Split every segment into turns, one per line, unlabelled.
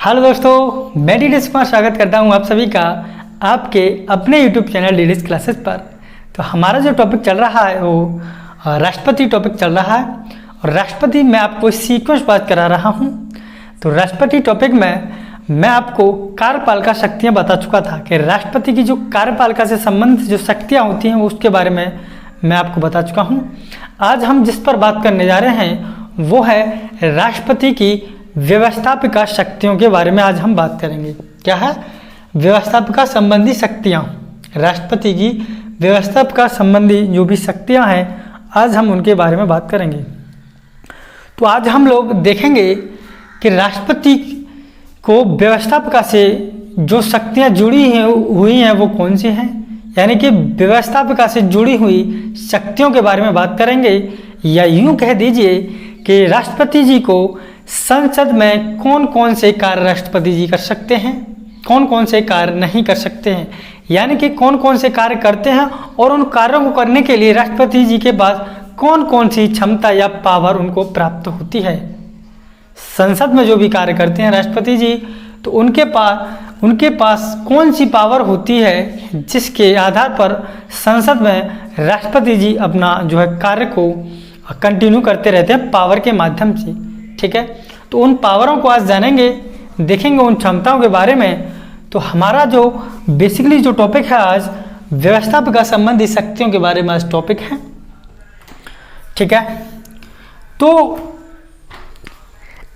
Hello दोस्तों, मैं DDS Kumar स्वागत करता हूं आप सभी का आपके अपने यूट्यूब चैनल डीडीएस क्लासेस पर। तो हमारा जो टॉपिक चल रहा है वो राष्ट्रपति टॉपिक चल रहा है और राष्ट्रपति मैं आपको सीक्वेंस बात करा रहा हूं। तो राष्ट्रपति टॉपिक में मैं आपको कार्यपालिका शक्तियां बता चुका था कि राष्ट्रपति की जो कार्यपालिका से संबंधित जो शक्तियाँ होती हैं उसके बारे में मैं आपको बता चुका हूँ। आज हम जिस पर बात करने जा रहे हैं वो है राष्ट्रपति की व्यवस्थापिका शक्तियों के बारे में। आज हम बात करेंगे क्या है व्यवस्थापिका संबंधी शक्तियाँ, राष्ट्रपति की व्यवस्थापिका संबंधी जो भी शक्तियाँ हैं आज हम उनके बारे में बात करेंगे। तो आज हम लोग देखेंगे कि राष्ट्रपति को व्यवस्थापिका से जो शक्तियाँ जुड़ी हुई हैं वो कौन सी हैं, यानी कि व्यवस्थापिका से जुड़ी हुई शक्तियों के बारे में बात करेंगे। या यूँ कह दीजिए कि राष्ट्रपति जी को संसद में कौन कौन से कार्य राष्ट्रपति जी कर सकते हैं, कौन कौन से कार्य नहीं कर सकते हैं, यानी कि कौन कौन से कार्य करते हैं और उन कार्यों को करने के लिए राष्ट्रपति जी के पास कौन कौन सी क्षमता या पावर उनको प्राप्त होती है। संसद में जो भी कार्य करते हैं राष्ट्रपति जी, तो उनके पास कौन सी पावर होती है जिसके आधार पर संसद में राष्ट्रपति जी अपना जो है कार्य को कंटिन्यू करते रहते हैं पावर के माध्यम से। ठीक है, तो उन पावरों को आज जानेंगे, देखेंगे उन क्षमताओं के बारे में। तो हमारा जो बेसिकली जो टॉपिक है आज व्यवस्थापिका संबंधी शक्तियों के बारे में आज टॉपिक है। ठीक है, तो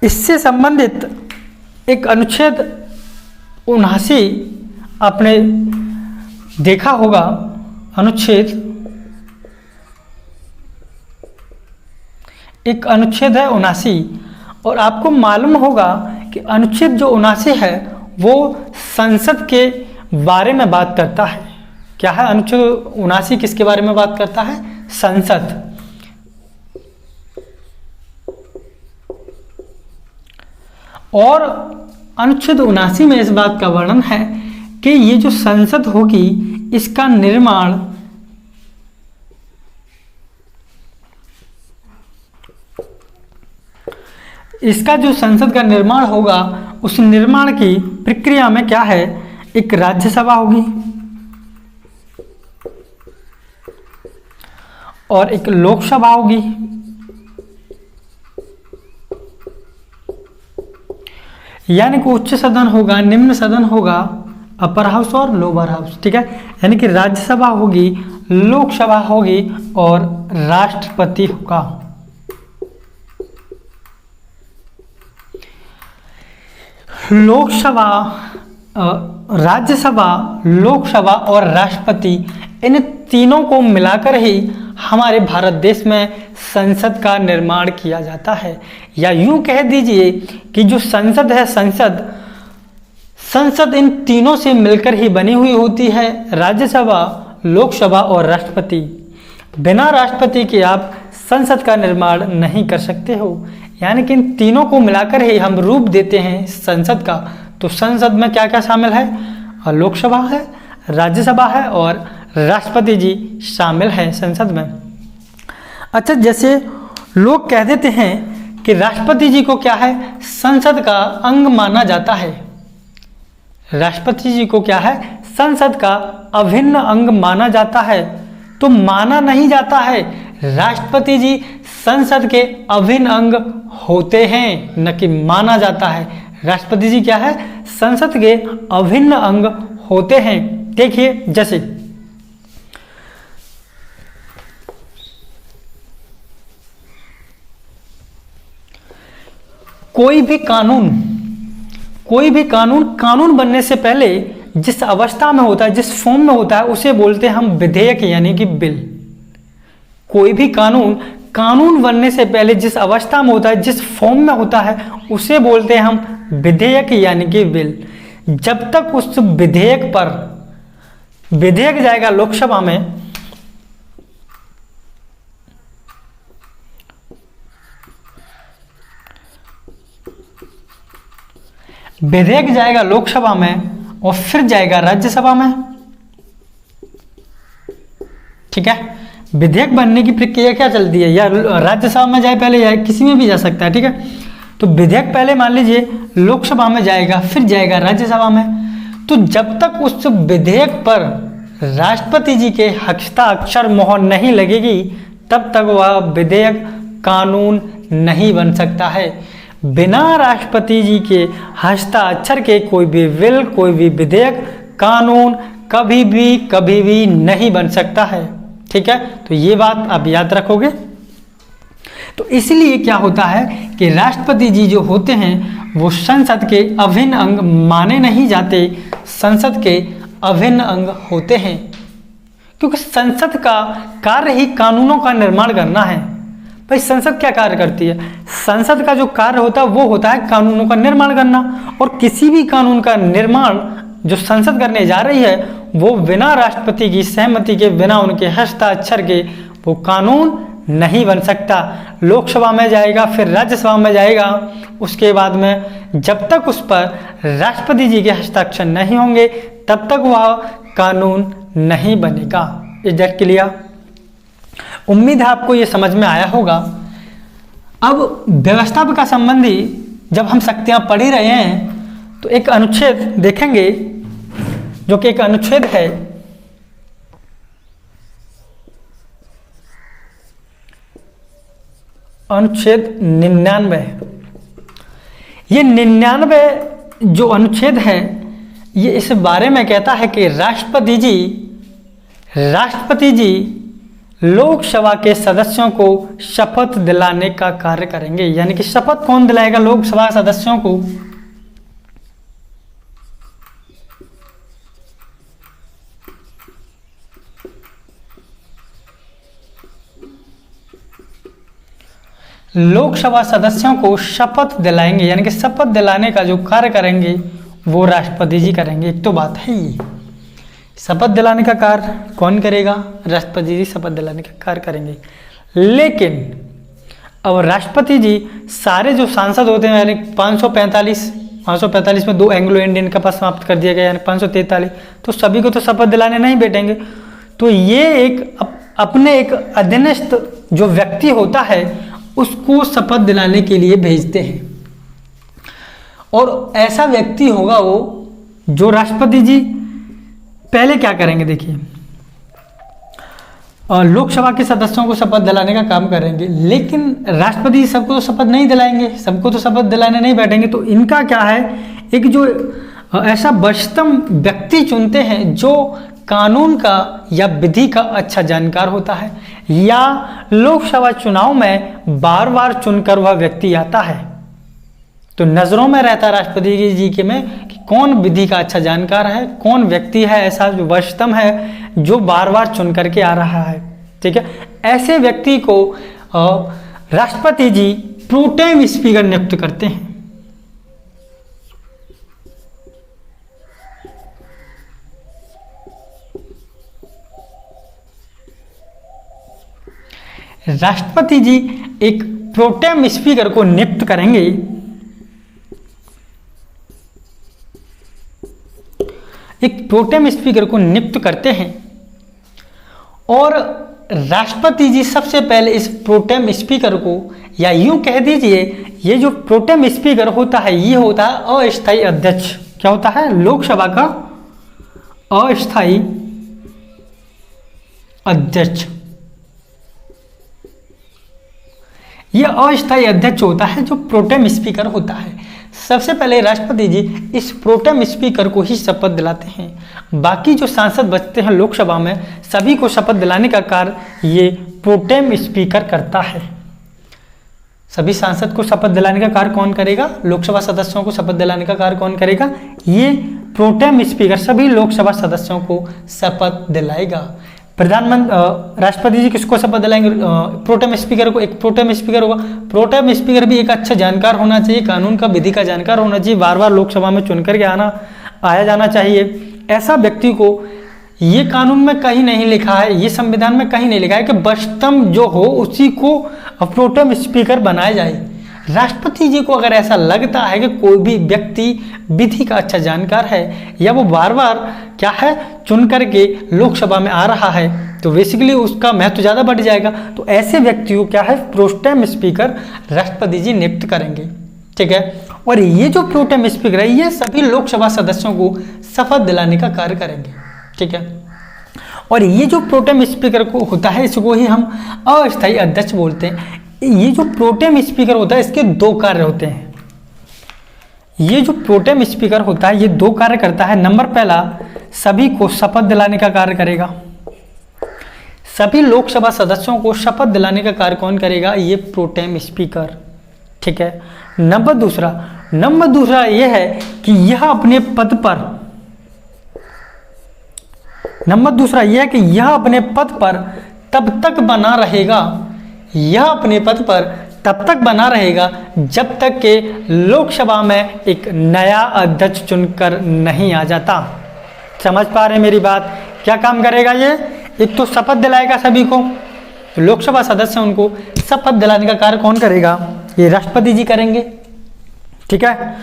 इससे संबंधित एक अनुच्छेद 79 आपने देखा होगा, एक अनुच्छेद है 79 और आपको मालूम होगा कि अनुच्छेद जो 79 है वो संसद के बारे में बात करता है। क्या है अनुच्छेद 79 किसके बारे में बात करता है? संसद। और अनुच्छेद 79 में इस बात का वर्णन है कि ये जो संसद होगी इसका निर्माण जो संसद का निर्माण होगा उस निर्माण की प्रक्रिया में क्या है, एक राज्यसभा होगी और एक लोकसभा होगी। यानी कि उच्च सदन होगा, निम्न सदन होगा, अपर हाउस और लोअर हाउस। ठीक है, यानी कि राज्यसभा होगी, लोकसभा होगी और राष्ट्रपति होगा। लोकसभा, राज्यसभा, लोकसभा और राष्ट्रपति, इन तीनों को मिलाकर ही हमारे भारत देश में संसद का निर्माण किया जाता है। या यूं कह दीजिए कि जो संसद है, संसद इन तीनों से मिलकर ही बनी हुई होती है, राज्यसभा, लोकसभा और राष्ट्रपति। बिना राष्ट्रपति के आप संसद का निर्माण नहीं कर सकते हो। यानी कि इन तीनों को मिलाकर ही हम रूप देते हैं संसद का। तो संसद में क्या क्या शामिल है? लोकसभा है, राज्यसभा है और राष्ट्रपति जी शामिल हैं संसद में। अच्छा, जैसे लोग कह देते हैं कि राष्ट्रपति जी को क्या है, संसद का अंग माना जाता है। राष्ट्रपति जी को क्या है, संसद का अभिन्न अंग माना जाता है। तो माना नहीं जाता है, राष्ट्रपति जी संसद के अभिन्न अंग होते हैं, न कि माना जाता है। राष्ट्रपति जी क्या है, संसद के अभिन्न अंग होते हैं। देखिए, जैसे कोई भी कानून बनने से पहले जिस अवस्था में होता है, जिस फॉर्म में होता है, उसे बोलते हैं हम विधेयक यानी कि बिल। कोई भी कानून बनने से पहले जिस अवस्था में होता है, जिस फॉर्म में होता है, उसे बोलते हैं हम विधेयक यानी कि बिल। जब तक उस विधेयक जाएगा लोकसभा में, विधेयक जाएगा लोकसभा में और फिर जाएगा राज्यसभा में। ठीक है, विधेयक बनने की प्रक्रिया क्या चलती है, या राज्यसभा में जाए पहले या किसी में भी जा सकता है। ठीक है, तो विधेयक पहले मान लीजिए लोकसभा में जाएगा, फिर जाएगा राज्यसभा में। तो जब तक उस विधेयक पर राष्ट्रपति जी के हस्ताक्षर मोहर नहीं लगेगी तब तक वह विधेयक कानून नहीं बन सकता है। बिना राष्ट्रपति जी के हस्ताक्षर के कोई भी बिल, कोई भी विधेयक, कानून कभी भी नहीं बन सकता है। ठीक है, तो ये बात आप याद रखोगे। तो इसलिए क्या होता है कि राष्ट्रपति जी जो होते हैं वो संसद के अभिन्न अंग माने नहीं जाते, संसद के अभिन्न अंग होते हैं, क्योंकि संसद का कार्य ही कानूनों का निर्माण करना है। भाई संसद क्या कार्य करती है? संसद का जो कार्य होता है वो होता है कानूनों का निर्माण करना, और किसी भी कानून का निर्माण जो संसद करने जा रही है वो बिना राष्ट्रपति की सहमति के, बिना उनके हस्ताक्षर के वो कानून नहीं बन सकता। लोकसभा में जाएगा, फिर राज्यसभा में जाएगा, उसके बाद में जब तक उस पर राष्ट्रपति जी के हस्ताक्षर नहीं होंगे तब तक वह कानून नहीं बनेगा। Is that clear? उम्मीद है आपको ये समझ में आया होगा। अब व्यवस्थापिका संबंधी जब हम शक्तियां पढ़ ही रहे हैं तो एक अनुच्छेद देखेंगे जो कि एक अनुच्छेद है अनुच्छेद 99। ये 99 जो अनुच्छेद है ये इस बारे में कहता है कि राष्ट्रपति जी लोकसभा के सदस्यों को शपथ दिलाने का कार्य करेंगे। यानी कि शपथ कौन दिलाएगा लोकसभा सदस्यों को? लोकसभा सदस्यों को शपथ दिलाएंगे, यानी कि शपथ दिलाने का जो कार्य करेंगे वो राष्ट्रपति जी करेंगे। एक तो बात है ये, शपथ दिलाने का कार्य कौन करेगा? राष्ट्रपति जी शपथ दिलाने का कार्य करेंगे। लेकिन अब राष्ट्रपति जी सारे जो सांसद होते हैं, यानी 545 में 2 एंग्लो इंडियन का पद समाप्त कर दिया गया, यानी 543, तो सभी को तो शपथ दिलाने नहीं बैठेंगे। तो ये एक अपने एक अधीनस्थ जो व्यक्ति होता है उसको शपथ दिलाने के लिए भेजते हैं, और ऐसा व्यक्ति होगा वो जो राष्ट्रपति जी पहले क्या करेंगे देखिए, लोकसभा के सदस्यों को शपथ दिलाने का काम करेंगे। लेकिन राष्ट्रपति सबको तो शपथ नहीं दिलाएंगे, सबको तो शपथ दिलाने नहीं बैठेंगे। तो इनका क्या है, एक जो ऐसा वरिष्ठतम व्यक्ति चुनते हैं जो कानून का या विधि का अच्छा जानकार होता है, या लोकसभा चुनाव में बार बार चुनकर वह व्यक्ति आता है। तो नजरों में रहता है राष्ट्रपति जी के में कि कौन विधि का अच्छा जानकार है, कौन व्यक्ति है ऐसा जो वरिष्ठतम है जो बार बार चुन करके आ रहा है। ठीक है, ऐसे व्यक्ति को राष्ट्रपति जी प्रोटेम स्पीकर नियुक्त करते हैं। राष्ट्रपति जी एक प्रोटेम स्पीकर को नियुक्त करेंगे, एक प्रोटेम स्पीकर को नियुक्त करते हैं, और राष्ट्रपति जी सबसे पहले इस प्रोटेम स्पीकर को, या यूं कह दीजिए ये जो प्रोटेम स्पीकर होता है ये होता है अस्थायी अध्यक्ष। क्या होता है? लोकसभा का अस्थायी अध्यक्ष। यह अस्थायी अध्यक्ष होता है जो प्रोटेम स्पीकर होता है। सबसे पहले राष्ट्रपति जी इस प्रोटेम स्पीकर को ही शपथ दिलाते हैं। बाकी जो सांसद बचते हैं लोकसभा में सभी को शपथ दिलाने का कार्य ये प्रोटेम स्पीकर करता है। सभी सांसद को शपथ दिलाने का कार्य कौन करेगा? लोकसभा सदस्यों को शपथ दिलाने का कार्य कौन करेगा? ये प्रोटेम स्पीकर सभी लोकसभा सदस्यों को शपथ दिलाएगा। प्रधानमंत्री राष्ट्रपति जी किसको शपथ दिलाएंगे? प्रोटेम स्पीकर को। एक प्रोटेम स्पीकर होगा। प्रोटेम स्पीकर भी एक अच्छा जानकार होना चाहिए, कानून का विधि का जानकार होना चाहिए, बार बार लोकसभा में चुन करके आया जाना चाहिए। ऐसा व्यक्ति को, ये कानून में कहीं नहीं लिखा है, ये संविधान में कहीं नहीं लिखा है कि वरिष्ठतम जो हो उसी को प्रोटेम स्पीकर बनाया जाए। राष्ट्रपति जी को अगर ऐसा लगता है कि कोई भी व्यक्ति विधि का अच्छा जानकार है या वो बार बार क्या है चुन करके लोकसभा में आ रहा है तो बेसिकली उसका महत्व ज़्यादा बढ़ जाएगा। तो ऐसे व्यक्ति को क्या है प्रोटेम स्पीकर राष्ट्रपति जी नियुक्त करेंगे। ठीक है। और ये जो प्रोटेम स्पीकर है ये सभी लोकसभा सदस्यों को शपथ दिलाने का कार्य करेंगे, ठीक है। और ये जो प्रोटेम स्पीकर को होता है इसको ही हम अस्थायी अध्यक्ष बोलते हैं। ये जो प्रोटेम स्पीकर होता है इसके दो कार्य होते हैं। ये जो प्रोटेम स्पीकर होता है ये दो कार्य करता है। नंबर पहला, सभी को शपथ दिलाने का कार्य करेगा। सभी लोकसभा सदस्यों को शपथ दिलाने का कार्य कौन करेगा? ये प्रोटेम स्पीकर, ठीक है। नंबर दूसरा यह है कि यह अपने पद पर तब तक बना रहेगा। यह अपने पद पर तब तक बना रहेगा जब तक कि लोकसभा में एक नया अध्यक्ष चुनकर नहीं आ जाता। समझ पा रहे हैं मेरी बात? क्या काम करेगा ये? एक तो शपथ दिलाएगा सभी को, तो लोकसभा सदस्य उनको शपथ दिलाने का कार्य कौन करेगा? ये राष्ट्रपति जी करेंगे, ठीक है।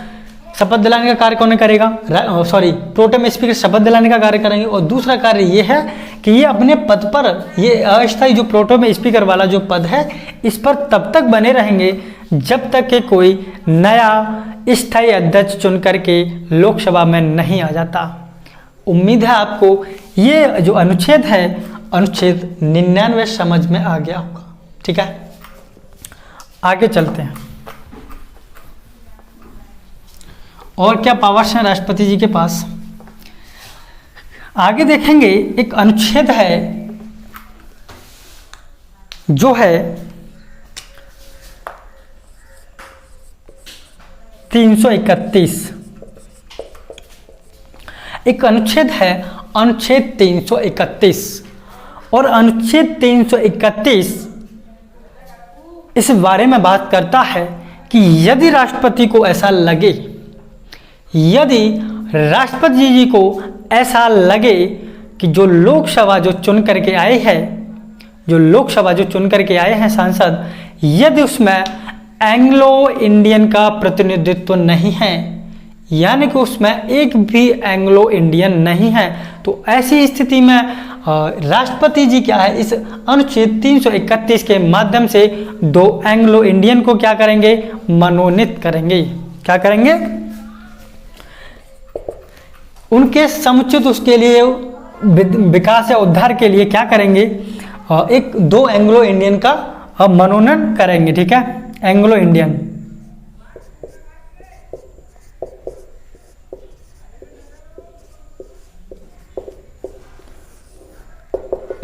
शपथ दिलाने का कार्य कौन करेगा? प्रोटेम स्पीकर शपथ दिलाने का कार्य करेंगे। और दूसरा कार्य ये है कि ये अपने पद पर, ये अस्थायी जो प्रोटेम स्पीकर वाला जो पद है इस पर तब तक बने रहेंगे जब तक कि कोई नया स्थायी अध्यक्ष चुन करके लोकसभा में नहीं आ जाता। उम्मीद है आपको ये जो अनुच्छेद है, अनुच्छेद 99 समझ में आ गया होगा, ठीक है। आगे चलते हैं। और क्या पावर्स हैं राष्ट्रपति जी के पास? आगे देखेंगे एक अनुच्छेद है जो है 331। एक अनुच्छेद है अनुच्छेद 331। और अनुच्छेद 331 इस बारे में बात करता है कि यदि राष्ट्रपति को ऐसा लगे, यदि राष्ट्रपति जी को ऐसा लगे कि जो लोकसभा जो चुन करके आए हैं सांसद, यदि उसमें एंग्लो इंडियन का प्रतिनिधित्व नहीं है, यानी कि उसमें एक भी एंग्लो इंडियन नहीं है, तो ऐसी स्थिति में राष्ट्रपति जी क्या है, इस अनुच्छेद 331 के माध्यम से 2 एंग्लो इंडियन को क्या करेंगे? मनोनीत करेंगे। क्या करेंगे? उनके समुचित उसके लिए विकास या उद्धार के लिए क्या करेंगे? एक 2 एंग्लो इंडियन का मनोनयन करेंगे, ठीक है। एंग्लो इंडियन,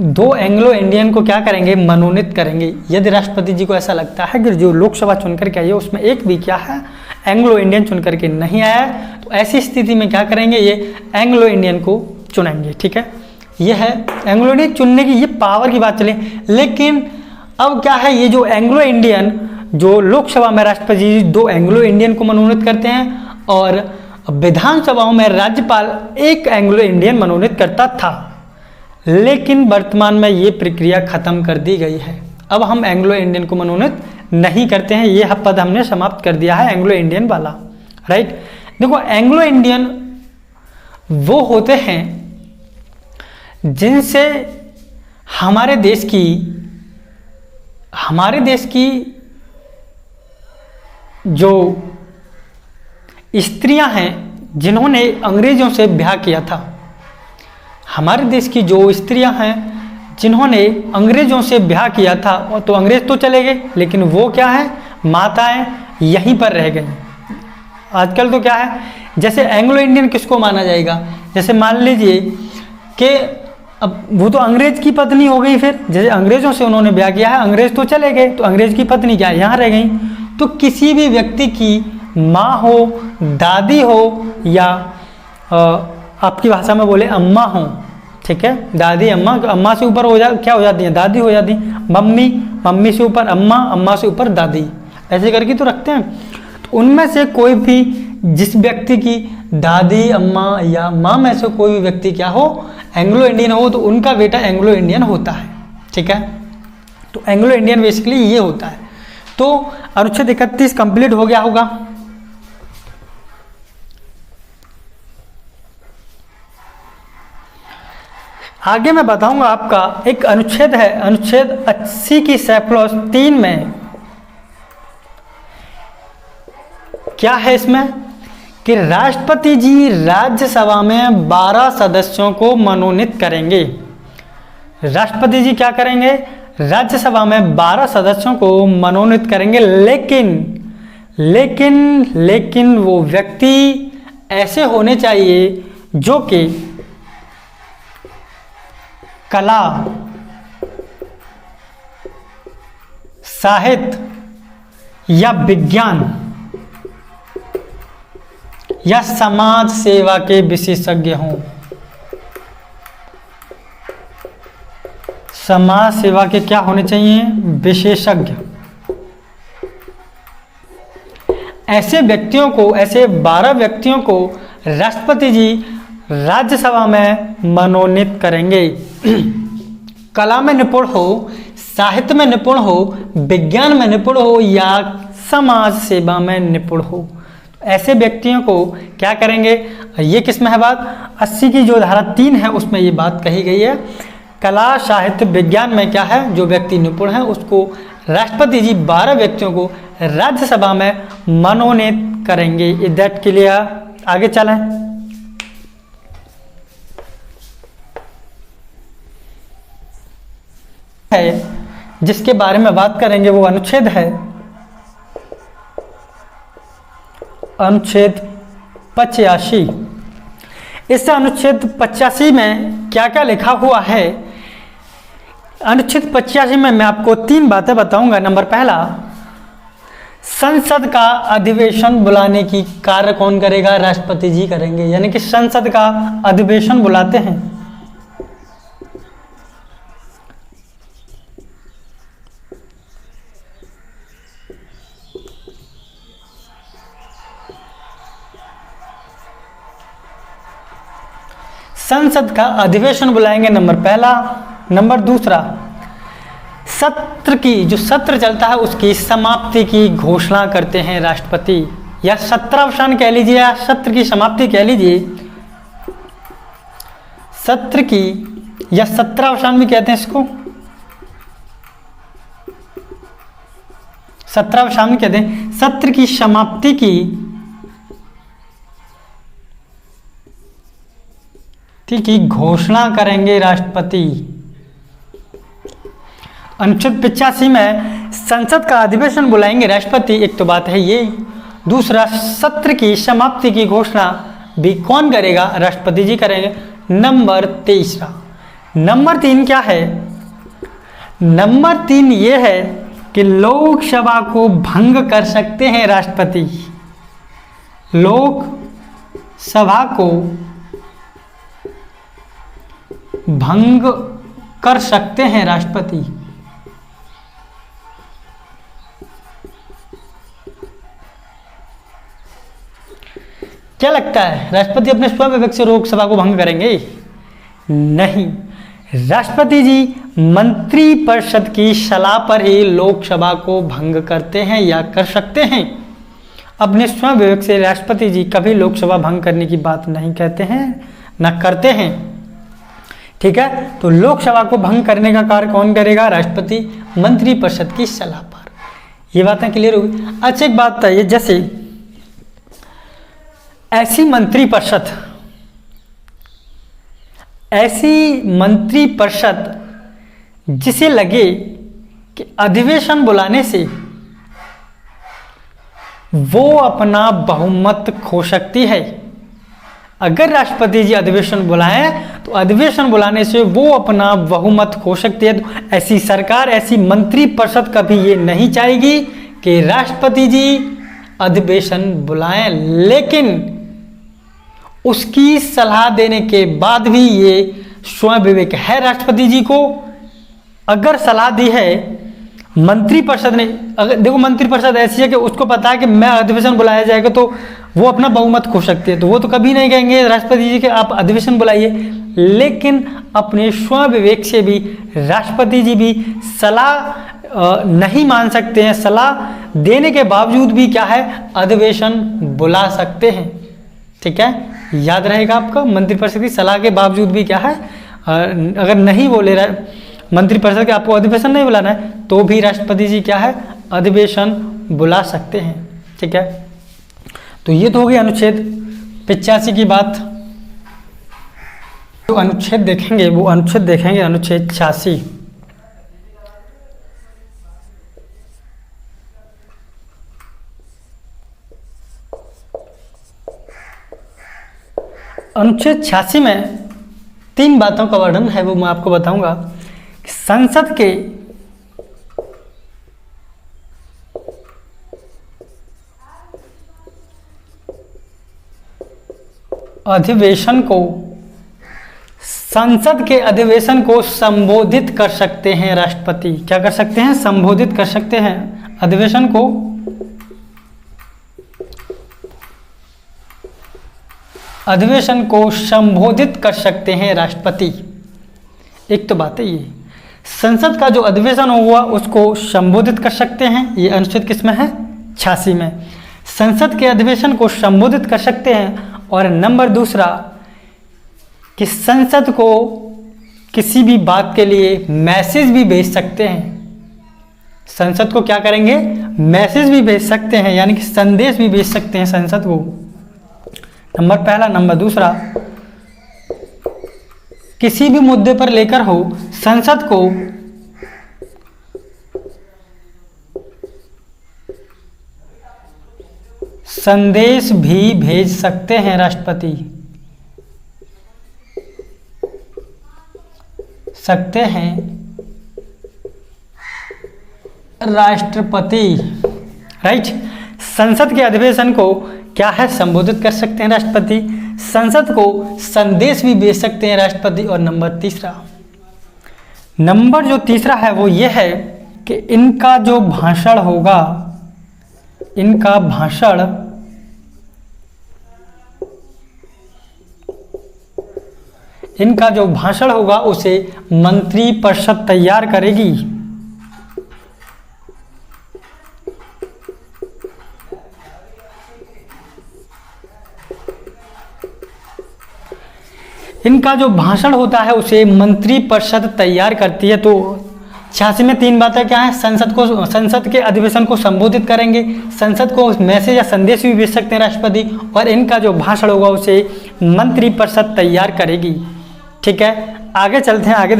दो एंग्लो इंडियन को क्या करेंगे? मनोनीत करेंगे। यदि राष्ट्रपति जी को ऐसा लगता है कि जो लोकसभा चुनकर के आई है उसमें एक भी क्या है? एंग्लो इंडियन चुनकर के नहीं आया है, तो ऐसी स्थिति में क्या करेंगे? ये एंग्लो इंडियन को चुनेंगे, ठीक है। ये है एंग्लो इंडियन चुनने की, ये पावर की बात चले। लेकिन अब क्या है, ये जो एंग्लो इंडियन जो लोकसभा में राष्ट्रपति जी 2 एंग्लो इंडियन को मनोनीत करते हैं और विधानसभाओं में राज्यपाल 1 एंग्लो इंडियन मनोनीत करता था, लेकिन वर्तमान में ये प्रक्रिया खत्म कर दी गई है। अब हम एंग्लो इंडियन को मनोनीत नहीं करते हैं, ये पद हमने समाप्त कर दिया है एंग्लो इंडियन वाला, राइट। देखो, एंग्लो इंडियन वो होते हैं जिनसे हमारे देश की जो स्त्रियां हैं जिन्होंने अंग्रेजों से ब्याह किया था, हमारे देश की जो स्त्रियां हैं जिन्होंने अंग्रेजों से ब्याह किया था, तो अंग्रेज तो चले गए लेकिन वो क्या है? माताएं यहीं पर रह गई। आजकल तो क्या है, जैसे एंग्लो इंडियन किसको माना जाएगा? जैसे मान लीजिए कि अब वो तो अंग्रेज की पत्नी हो गई, फिर जैसे अंग्रेजों से उन्होंने ब्याह किया है, अंग्रेज तो चले गए, तो अंग्रेज की पत्नी क्या यहाँ रह गई। तो किसी भी व्यक्ति की माँ हो, दादी हो, या आपकी भाषा में बोले अम्मा हो, ठीक है। दादी अम्मा, अम्मा से ऊपर क्या हो जाती है? दादी हो जाती। मम्मी, मम्मी से ऊपर अम्मा, अम्मा से ऊपर दादी, ऐसे करके तो रखते हैं। तो उनमें से कोई भी जिस व्यक्ति की दादी, अम्मा या माँ में से कोई भी व्यक्ति क्या हो? एंग्लो इंडियन हो, तो उनका बेटा एंग्लो इंडियन होता है, ठीक है। तो एंग्लो इंडियन बेसिकली ये होता है। तो अनुच्छेद 31 कंप्लीट हो गया होगा। आगे मैं बताऊंगा आपका एक अनुच्छेद है, अनुच्छेद 80 की 3 में क्या है इसमें कि राष्ट्रपति जी राज्यसभा में 12 सदस्यों को मनोनीत करेंगे। राष्ट्रपति जी क्या करेंगे, राज्यसभा में 12 सदस्यों को मनोनीत करेंगे, लेकिन वो व्यक्ति ऐसे होने चाहिए जो कि कला, साहित्य या विज्ञान या समाज सेवा के विशेषज्ञ हों। समाज सेवा के क्या होने चाहिए, विशेषज्ञ। ऐसे व्यक्तियों को, ऐसे 12 व्यक्तियों को राष्ट्रपति जी राज्यसभा में मनोनीत करेंगे। कला में निपुण हो, साहित्य में निपुण हो, विज्ञान में निपुण हो या समाज सेवा में निपुण हो, ऐसे व्यक्तियों को क्या करेंगे। ये किस में है बात, 80 की जो धारा 3 है उसमें ये बात कही गई है। कला, साहित्य, विज्ञान में क्या है, जो व्यक्ति निपुण है उसको राष्ट्रपति जी 12 व्यक्तियों को राज्यसभा में मनोनीत करेंगे। Is that clear? आगे चलें। है जिसके बारे में बात करेंगे वो अनुच्छेद है, अनुच्छेद 85। इस अनुच्छेद 85 में क्या क्या लिखा हुआ है। अनुच्छेद 85 में मैं आपको 3 बातें बताऊंगा। नंबर पहला, संसद का अधिवेशन बुलाने की कार्य कौन करेगा, राष्ट्रपति जी करेंगे, यानी कि संसद का अधिवेशन बुलाते हैं। संसद का अधिवेशन बुलाएंगे, नंबर पहला। नंबर दूसरा, सत्र की, जो सत्र चलता है उसकी समाप्ति की घोषणा करते हैं राष्ट्रपति, या सत्रावसान कह लीजिए या सत्र की समाप्ति कह लीजिए। सत्र की या सत्रावसान भी कहते हैं इसको, सत्रावसान भी कहते हैं। सत्र की समाप्ति की की घोषणा करेंगे राष्ट्रपति। अनुच्छेद 85 में संसद का अधिवेशन बुलाएंगे राष्ट्रपति, एक तो बात है ये। दूसरा, सत्र की समाप्ति की घोषणा भी कौन करेगा, राष्ट्रपति जी करेंगे। नंबर तीसरा, नंबर 3 क्या है, नंबर 3 ये है कि लोकसभा को भंग कर सकते हैं राष्ट्रपति। लोकसभा को भंग कर सकते हैं राष्ट्रपति। क्या लगता है, राष्ट्रपति अपने स्वविवेक से लोकसभा को भंग करेंगे? नहीं, राष्ट्रपति जी मंत्रिपरिषद की सलाह पर ही लोकसभा को भंग करते हैं या कर सकते हैं। अपने स्वविवेक से राष्ट्रपति जी कभी लोकसभा भंग करने की बात नहीं कहते हैं, ना करते हैं। ठीक है, तो लोकसभा को भंग करने का कार्य कौन करेगा, राष्ट्रपति, मंत्रिपरिषद की सलाह पर। ये बातें क्लियर होगी। अच्छा, एक बात है, जैसे ऐसी मंत्रिपरिषद जिसे लगे कि अधिवेशन बुलाने से वो अपना बहुमत खो सकती है। अगर राष्ट्रपति जी अधिवेशन बुलाएं तो अधिवेशन बुलाने से वो अपना बहुमत खो सकती है। तो ऐसी सरकार, ऐसी मंत्रिपरिषद कभी ये नहीं चाहेगी कि राष्ट्रपति जी अधिवेशन बुलाएं, लेकिन उसकी सलाह देने के बाद भी ये स्वविवेक है राष्ट्रपति जी को। अगर सलाह दी है मंत्रिपरिषद ने, अगर देखो मंत्रिपरिषद ऐसी है कि उसको पता है कि मैं अधिवेशन बुलाया जाएगा तो वो अपना बहुमत खो सकती है, तो वो तो कभी नहीं कहेंगे राष्ट्रपति जी कि आप अधिवेशन बुलाइए। लेकिन अपने स्वविवेक से भी राष्ट्रपति जी भी सलाह नहीं मान सकते हैं, सलाह देने के बावजूद भी क्या है, अधिवेशन बुला सकते हैं। ठीक है, याद रहेगा आपका, मंत्रिपरिषद की सलाह के बावजूद भी क्या है, अगर नहीं बोले मंत्रिपरिषद के आपको अधिवेशन नहीं बुलाना है तो भी राष्ट्रपति जी क्या है, अधिवेशन बुला सकते हैं। ठीक है, तो ये तो हो गई अनुच्छेद 85 की बात। जो अनुच्छेद देखेंगे वो अनुच्छेद देखेंगे अनुच्छेद 86। अनुच्छेद 86 में 3 बातों का वर्णन है, वो मैं आपको बताऊंगा। संसद के अधिवेशन को संसद के अधिवेशन को संबोधित कर सकते हैं राष्ट्रपति। क्या कर सकते हैं? संबोधित कर सकते हैं अधिवेशन को। अधिवेशन को संबोधित कर सकते हैं राष्ट्रपति। एक तो बात है ये, संसद का जो अधिवेशन हुआ उसको संबोधित कर सकते हैं। ये अनुच्छेद किसमें है? 86 में। संसद के अधिवेशन को संबोधित कर सकते हैं। और नंबर दूसरा कि संसद को किसी भी बात के लिए मैसेज भी भेज सकते हैं। संसद को क्या करेंगे? मैसेज भी भेज सकते हैं, यानी कि संदेश भी भेज सकते हैं संसद को। नंबर पहला। नंबर दूसरा, किसी भी मुद्दे पर लेकर हो संसद को संदेश भी भेज सकते हैं राष्ट्रपति। सकते हैं राष्ट्रपति, राइट। संसद के अधिवेशन को क्या है? संबोधित कर सकते हैं राष्ट्रपति। संसद को संदेश भी भेज सकते हैं राष्ट्रपति। और नंबर जो तीसरा है वो ये है कि इनका जो भाषण होगा, इनका जो भाषण होगा उसे मंत्रिपरिषद तैयार करेगी। इनका जो भाषण होता है उसे मंत्रिपरिषद तैयार करती है। तो 86 में 3 बातें क्या है? संसद के अधिवेशन को संबोधित करेंगे, संसद को मैसेज या संदेश भी भेज सकते हैं राष्ट्रपति, और इनका जो भाषण होगा उसे मंत्रिपरिषद तैयार करेगी। ठीक है, आगे चलते हैं, आगे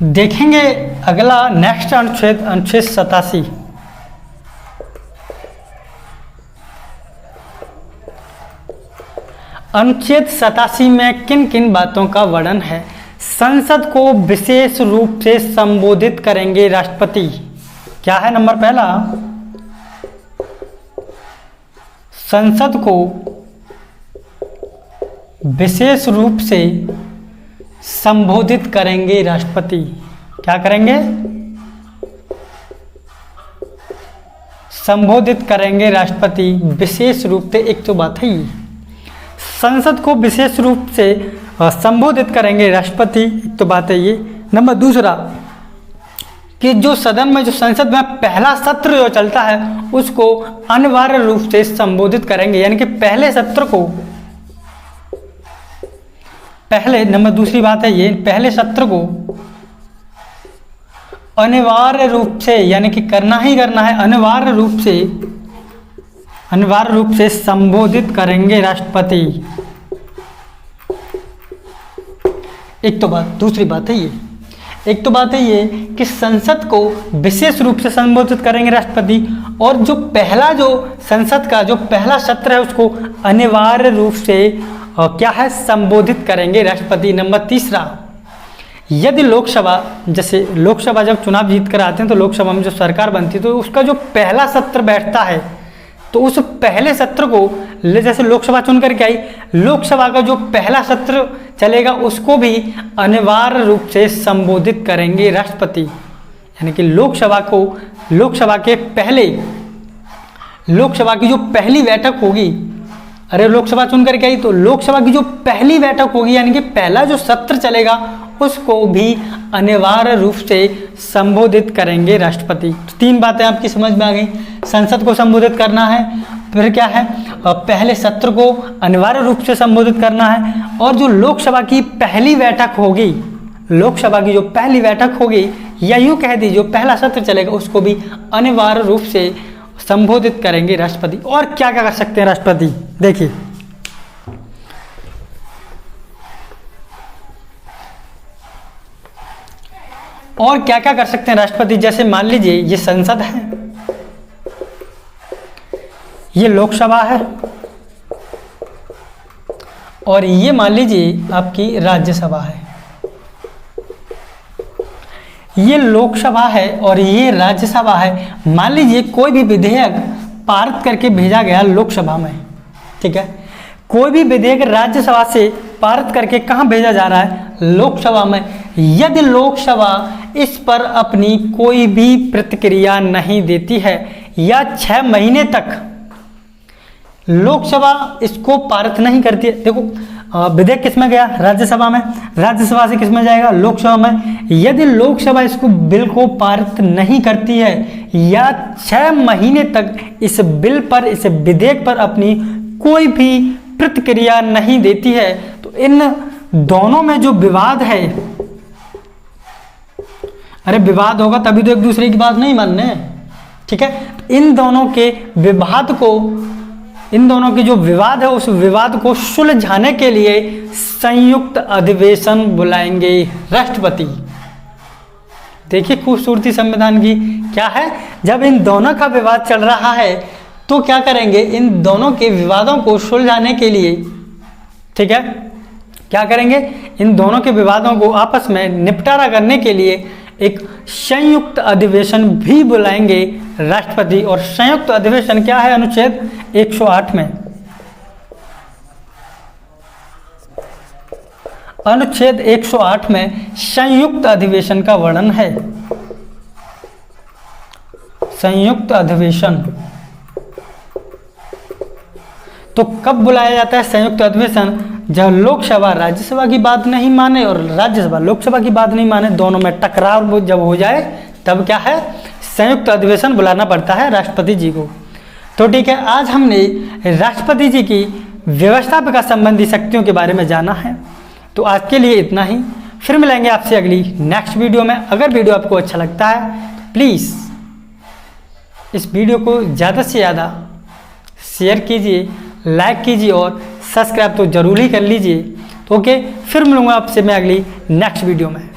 देखेंगे अगला नेक्स्ट अनुच्छेद 87। अनुच्छेद 87 में किन किन बातों का वर्णन है? संसद को विशेष रूप से संबोधित करेंगे राष्ट्रपति। क्या है? नंबर पहला, संसद को विशेष रूप से संबोधित करेंगे राष्ट्रपति। क्या करेंगे? संबोधित करेंगे राष्ट्रपति विशेष रूप से। एक तो बात है ये, संसद को विशेष रूप से संबोधित करेंगे राष्ट्रपति, एक तो बात है ये। नंबर दूसरा कि जो सदन में, जो संसद में पहला सत्र जो चलता है उसको अनिवार्य रूप से संबोधित करेंगे, यानी कि पहले सत्र को नंबर दूसरी बात है ये, पहले सत्र को अनिवार्य रूप से, यानी कि करना ही करना है, अनिवार्य रूप से संबोधित करेंगे राष्ट्रपति। एक तो बात, दूसरी बात है ये, एक तो बात है ये कि संसद को विशेष रूप से संबोधित करेंगे राष्ट्रपति, और जो पहला जो संसद का जो पहला सत्र है उसको अनिवार्य रूप से क्या है? संबोधित करेंगे राष्ट्रपति। नंबर तीसरा, यदि लोकसभा, जैसे लोकसभा जब चुनाव जीत कर आते हैं तो लोकसभा में जो सरकार बनती है तो उसका जो पहला सत्र बैठता है तो उस पहले सत्र को, जैसे लोकसभा चुन करके आई, लोकसभा का जो पहला सत्र चलेगा उसको भी अनिवार्य रूप से संबोधित करेंगे राष्ट्रपति। यानी कि लोकसभा की जो पहली बैठक होगी, अरे लोकसभा चुन करके आई तो लोकसभा की जो पहली बैठक होगी, यानी कि पहला जो सत्र चलेगा उसको भी अनिवार्य रूप से संबोधित करेंगे राष्ट्रपति। तो 3 बातें आपकी समझ में आ गई। संसद को संबोधित करना है, फिर क्या है? पहले सत्र को अनिवार्य रूप से संबोधित करना है, और जो लोकसभा की पहली बैठक होगी, लोकसभा की जो पहली बैठक होगी, या यूँ कह दीजिए जो पहला सत्र चलेगा उसको भी अनिवार्य रूप से संबोधित करेंगे राष्ट्रपति। और क्या क्या कर सकते हैं राष्ट्रपति, देखिए और क्या क्या कर सकते हैं राष्ट्रपति। जैसे मान लीजिए ये संसद है, ये लोकसभा है, और ये मान लीजिए आपकी राज्यसभा है। ये लोकसभा है और ये राज्यसभा है। मान लीजिए कोई भी विधेयक पारित करके भेजा गया लोकसभा में, ठीक है, कोई भी विधेयक राज्यसभा से पारित करके कहाँ भेजा जा रहा है, लोकसभा में। यदि लोकसभा इस पर अपनी कोई भी प्रतिक्रिया नहीं देती है या 6 महीने तक लोकसभा इसको पारित नहीं करती है, देखो विधेयक किस में गया, राज्यसभा में, राज्यसभा से किस में जाएगा, लोकसभा में। यदि लोकसभा इसको बिल को पारित नहीं करती है या 6 महीने तक इस बिल पर, इस विधेयक पर अपनी कोई भी प्रतिक्रिया नहीं देती है, तो इन दोनों में जो विवाद है, अरे विवाद होगा तभी तो एक दूसरे की बात नहीं मानने, ठीक है। इन दोनों के विवाद को, इन दोनों की जो विवाद है उस विवाद को सुलझाने के लिए संयुक्त अधिवेशन बुलाएंगे राष्ट्रपति। देखिए खूबसूरती संविधान की क्या है, जब इन दोनों का विवाद चल रहा है तो क्या करेंगे, इन दोनों के विवादों को सुलझाने के लिए, ठीक है, क्या करेंगे, इन दोनों के विवादों को आपस में निपटारा करने के लिए एक संयुक्त अधिवेशन भी बुलाएंगे राष्ट्रपति। और संयुक्त अधिवेशन क्या है, अनुच्छेद 108 में, अनुच्छेद 108 में संयुक्त अधिवेशन का वर्णन है। संयुक्त अधिवेशन तो कब बुलाया जाता है संयुक्त अधिवेशन, जब लोकसभा राज्यसभा की बात नहीं माने और राज्यसभा लोकसभा की बात नहीं माने, दोनों में टकराव जब हो जाए तब क्या है, संयुक्त अधिवेशन बुलाना पड़ता है राष्ट्रपति जी को। तो ठीक है, आज हमने राष्ट्रपति जी की व्यवस्थापिका संबंधी शक्तियों के बारे में जाना है। तो आज के लिए इतना ही, फिर मिलेंगे आपसे अगली नेक्स्ट वीडियो में। अगर वीडियो आपको अच्छा लगता है तो प्लीज़ इस वीडियो को ज़्यादा से ज़्यादा शेयर कीजिए, लाइक कीजिए और सब्सक्राइब तो जरूर ही कर लीजिए। तो ओके, फिर मिलूंगा आपसे मैं अगली नेक्स्ट वीडियो में।